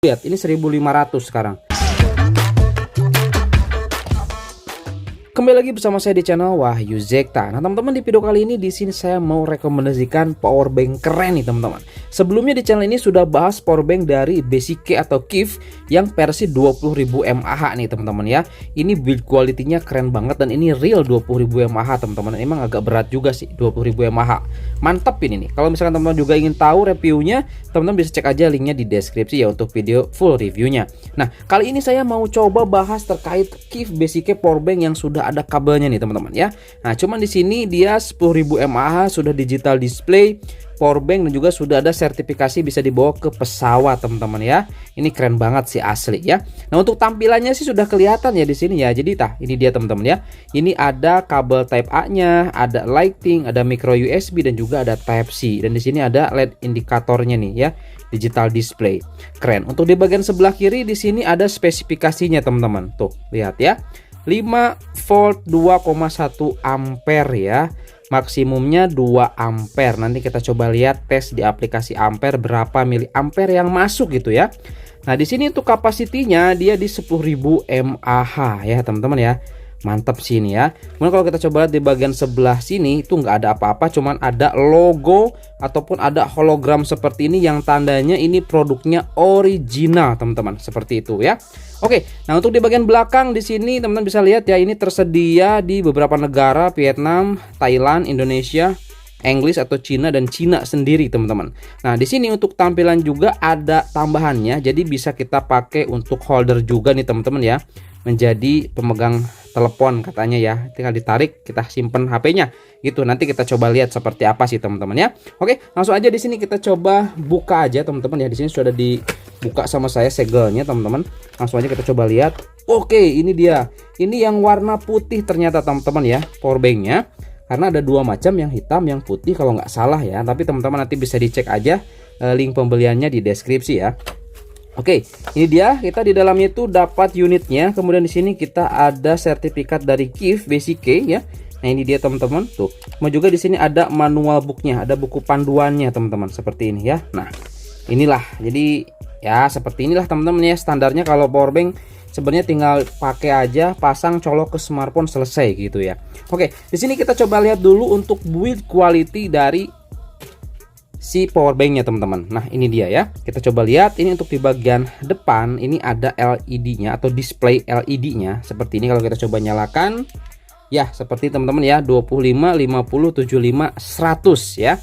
Lihat, ini 1500 sekarang. Kembali lagi bersama saya di channel Wahyu Zekta. Nah teman-teman, di video kali ini di sini saya mau rekomendasikan power bank keren nih teman-teman. Sebelumnya di channel ini sudah bahas power bank dari Basic atau Kif yang versi 20.000 mAh nih teman-teman ya. Ini build quality-nya keren banget dan ini real 20.000 mAh teman-teman. Emang agak berat juga sih 20.000 mAh. Mantap ini nih. Kalau misalkan teman-teman juga ingin tahu reviewnya, teman-teman bisa cek aja linknya di deskripsi ya untuk video full reviewnya. Nah kali ini saya mau coba bahas terkait Kif Basic power bank yang sudah ada kabelnya nih teman-teman ya. Nah, cuman di sini dia 10.000 mAh, sudah digital display, power bank dan juga sudah ada sertifikasi bisa dibawa ke pesawat teman-teman ya. Ini keren banget sih asli ya. Nah, untuk tampilannya sih sudah kelihatan ya di sini ya. Jadi ini dia teman-teman ya. Ini ada kabel Type A-nya, ada lighting, ada micro USB dan juga ada Type C. Dan di sini ada LED indikatornya nih ya. Digital display. Keren. Untuk di bagian sebelah kiri di sini ada spesifikasinya teman-teman. Tuh, lihat ya. 5 volt 2,1 ampere ya, maksimumnya 2 ampere. Nanti kita coba lihat tes di aplikasi ampere berapa miliampere yang masuk gitu ya. Nah di sini untuk kapasitinya dia di 10.000 mAh ya teman-teman ya. Mantap sih ini ya. Kemudian kalau kita coba lihat di bagian sebelah sini itu nggak ada apa-apa, cuman ada logo ataupun ada hologram seperti ini yang tandanya ini produknya original teman-teman, seperti itu ya. Oke, nah untuk di bagian belakang di sini teman-teman bisa lihat ya, ini tersedia di beberapa negara, Vietnam, Thailand, Indonesia, Inggris atau Cina dan Cina sendiri teman-teman. Nah di sini untuk tampilan juga ada tambahannya, jadi bisa kita pakai untuk holder juga nih teman-teman ya, menjadi pemegang telepon katanya ya, tinggal ditarik kita simpen HP-nya gitu. Nanti kita coba lihat seperti apa sih teman-teman ya. Oke, langsung aja di sini kita coba buka aja teman-teman ya. Di sini sudah dibuka sama saya segelnya teman-teman. Langsung aja kita coba lihat. Oke, ini dia. Ini yang warna putih ternyata teman-teman ya, power bank-nya. Karena ada dua macam, yang hitam, yang putih kalau nggak salah ya. Tapi teman-teman nanti bisa dicek aja link pembeliannya di deskripsi ya. Oke, ini dia, kita di dalamnya itu dapat unitnya. Kemudian di sini kita ada sertifikat dari Kif Basic ya. Nah ini dia teman-teman tuh. Mau juga di sini ada manual booknya, ada buku panduannya teman-teman seperti ini ya. Nah inilah, jadi ya seperti inilah teman-teman ya standarnya. Kalau power bank sebenarnya tinggal pakai aja, pasang, colok ke smartphone, selesai gitu ya. Oke, di sini kita coba lihat dulu untuk build quality dari si power banknya teman-teman. Nah ini dia ya, kita coba lihat. Ini untuk di bagian depan ini ada LED-nya atau display LED-nya seperti ini. Kalau kita coba nyalakan ya seperti teman-teman ya, 25, 50, 75, 100 ya,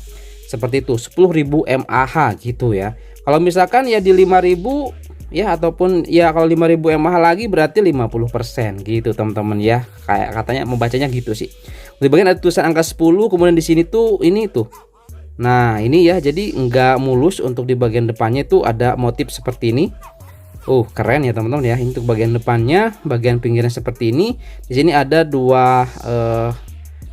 seperti itu, 10.000 mAh gitu ya. Kalau misalkan ya di 5.000 ya, ataupun ya kalau 5.000 mAh lagi berarti 50% gitu teman-teman ya, kayak katanya membacanya gitu sih. Di bagian ada tulisan angka 10, kemudian di sini tuh ini tuh. Nah ini ya, jadi nggak mulus. Untuk di bagian depannya itu ada motif seperti ini. Keren ya teman-teman ya. Ini untuk bagian depannya, bagian pinggirnya seperti ini. Di sini ada dua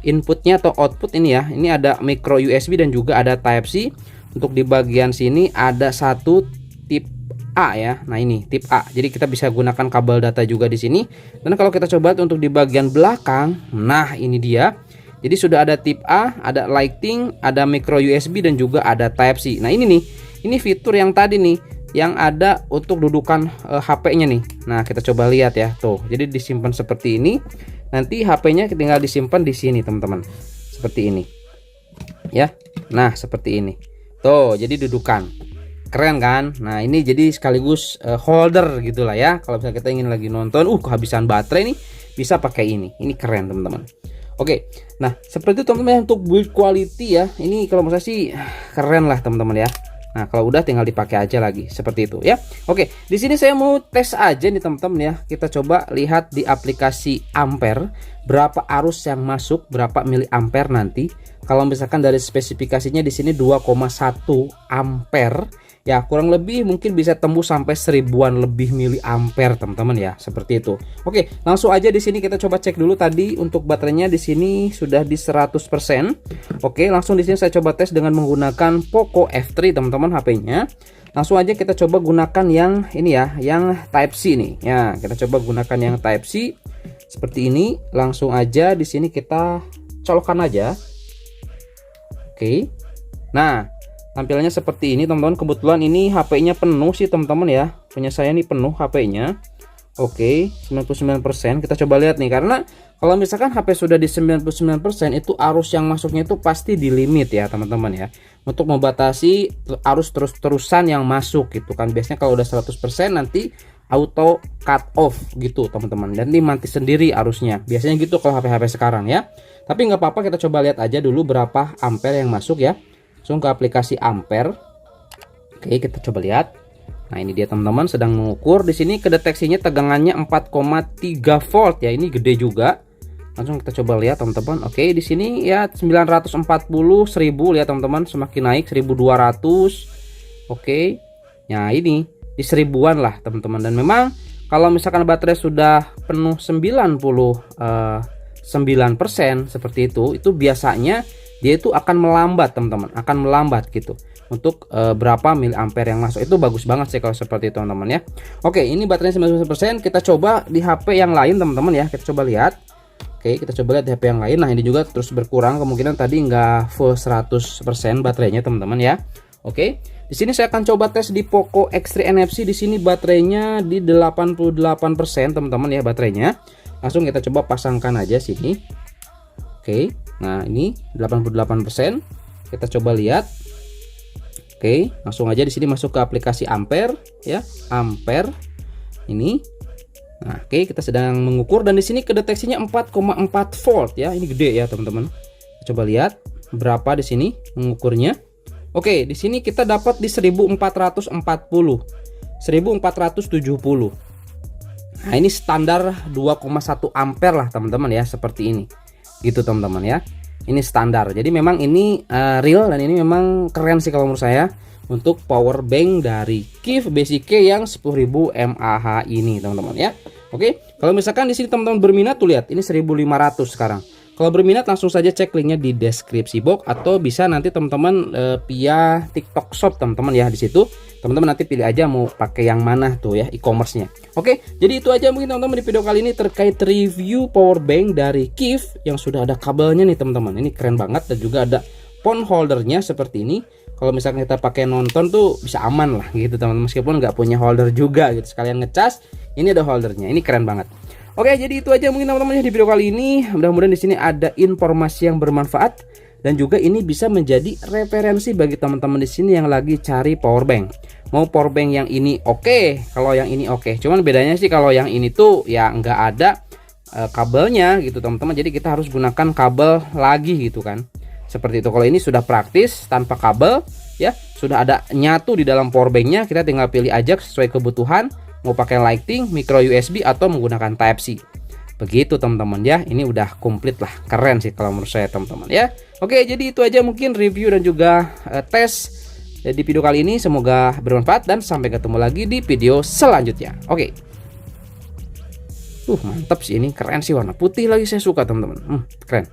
inputnya atau output ini ya. Ini ada micro USB dan juga ada Type C. Untuk di bagian sini ada satu tip A ya. Nah ini tip A. Jadi kita bisa gunakan kabel data juga di sini. Dan kalau kita coba untuk di bagian belakang, nah ini dia. Jadi sudah ada tip A, ada lighting, ada micro USB dan juga ada Type C. Nah ini nih, ini fitur yang tadi nih, yang ada untuk dudukan HP-nya nih. Nah kita coba lihat ya, tuh. Jadi disimpan seperti ini. Nanti HP-nya tinggal disimpan di sini teman-teman, seperti ini. Ya, nah seperti ini. Tuh, jadi dudukan. Keren kan? Nah ini jadi sekaligus holder gitulah ya. Kalau misalnya kita ingin lagi nonton, kehabisan baterai nih, bisa pakai ini. Ini keren teman-teman. Oke, nah seperti itu teman-teman untuk build quality ya. Ini kalau menurut saya sih keren lah teman-teman ya. Nah kalau udah tinggal dipakai aja lagi seperti itu ya. Oke, di sini saya mau tes aja nih teman-teman ya. Kita coba lihat di aplikasi ampere berapa arus yang masuk, berapa miliampere nanti. Kalau misalkan dari spesifikasinya di sini 2,1 ampere. Ya kurang lebih mungkin bisa tembus sampai 1000-an lebih miliampere teman-teman ya, seperti itu. Oke, langsung aja di sini kita coba cek dulu. Tadi untuk baterainya di sini sudah di 100%. Oke, langsung di sini saya coba tes dengan menggunakan Poco F3 teman-teman HP-nya. Langsung aja kita coba gunakan yang ini ya, yang Type C nih. Ya, kita coba gunakan yang Type C seperti ini. Langsung aja di sini kita colokkan aja. Oke. Nah, Tampilannya seperti ini teman-teman. Kebetulan ini HP-nya penuh sih teman-teman ya. Punya saya nih penuh HP-nya. Oke, 99%. Kita coba lihat nih, karena kalau misalkan HP sudah di 99% itu arus yang masuknya itu pasti di limit ya teman-teman ya. Untuk membatasi arus terus-terusan yang masuk gitu kan. Biasanya kalau udah 100% nanti auto cut off gitu teman-teman. Dan ini mati sendiri arusnya. Biasanya gitu kalau HP-HP sekarang ya. Tapi nggak apa-apa, kita coba lihat aja dulu berapa ampere yang masuk ya. Langsung ke aplikasi ampere. Oke, kita coba lihat. Nah, ini dia teman-teman, sedang mengukur. Di sini kedeteksinya tegangannya 4,3 volt ya. Ini gede juga. Langsung kita coba lihat teman-teman. Oke, di sini ya 940, 1000 lihat teman-teman, semakin naik 1200. Oke. Nah, ini di 1000-an lah teman-teman. Dan memang kalau misalkan baterai sudah penuh 99% seperti itu biasanya dia itu akan melambat teman-teman, akan melambat gitu untuk berapa miliampere yang masuk. Itu bagus banget sih kalau seperti itu teman-teman ya. Oke, ini baterainya 99%. Kita coba di HP yang lain teman-teman ya. Kita coba lihat. Oke, kita coba lihat di HP yang lain. Nah, ini juga terus berkurang, kemungkinan tadi nggak full 100% baterainya teman-teman ya. Oke, di sini saya akan coba tes di Poco X3 NFC. Di sini baterainya di 88% teman-teman ya baterainya. Langsung kita coba pasangkan aja sini. Oke, nah ini 88%. Kita coba lihat. Oke, langsung aja di sini masuk ke aplikasi ampere ya, ampere ini. Nah, oke, kita sedang mengukur dan di sini kedeteksinya 4,4 volt ya. Ini gede ya, teman-teman. Coba lihat berapa di sini mengukurnya. Oke, di sini kita dapat di 1440. 1470. Nah, ini standar 2,1 ampere lah, teman-teman ya, seperti ini. Gitu, teman-teman ya. Ini standar. Jadi memang ini real dan ini memang keren sih kalau menurut saya untuk power bank dari KIF Basic Key yang 10.000 mAh ini teman-teman ya. Oke, kalau misalkan di sini teman-teman berminat tuh lihat ini 1.500 sekarang. Kalau berminat langsung saja cek linknya di deskripsi box atau bisa nanti teman-teman via TikTok Shop teman-teman ya. Di situ teman-teman nanti pilih aja mau pakai yang mana tuh ya e-commerce-nya. Oke, jadi itu aja mungkin teman-teman di video kali ini terkait review power bank dari KIF yang sudah ada kabelnya nih teman-teman. Ini keren banget dan juga ada phone holdernya seperti ini. Kalau misalnya kita pakai nonton tuh bisa aman lah gitu teman-teman, meskipun nggak punya holder juga gitu, sekalian ngecas ini ada holdernya. Ini keren banget. Oke, jadi itu aja mungkin teman-teman di video kali ini. Mudah-mudahan di sini ada informasi yang bermanfaat dan juga ini bisa menjadi referensi bagi teman-teman di sini yang lagi cari power bank. Mau power bank yang ini oke, kalau yang ini oke. Cuman bedanya sih kalau yang ini tuh ya nggak ada kabelnya gitu teman-teman. Jadi kita harus gunakan kabel lagi gitu kan. Seperti itu. Kalau ini sudah praktis tanpa kabel ya, sudah ada nyatu di dalam power banknya. Kita tinggal pilih aja sesuai kebutuhan. Mau pakai Lightning, micro USB atau menggunakan Type C. Begitu teman-teman ya. Ini udah komplit lah, keren sih kalau menurut saya teman-teman ya. Oke, jadi itu aja mungkin review dan juga tes di video kali ini. Semoga bermanfaat dan sampai ketemu lagi di video selanjutnya. Oke. Mantap sih ini, keren sih, warna putih lagi saya suka teman-teman. Keren.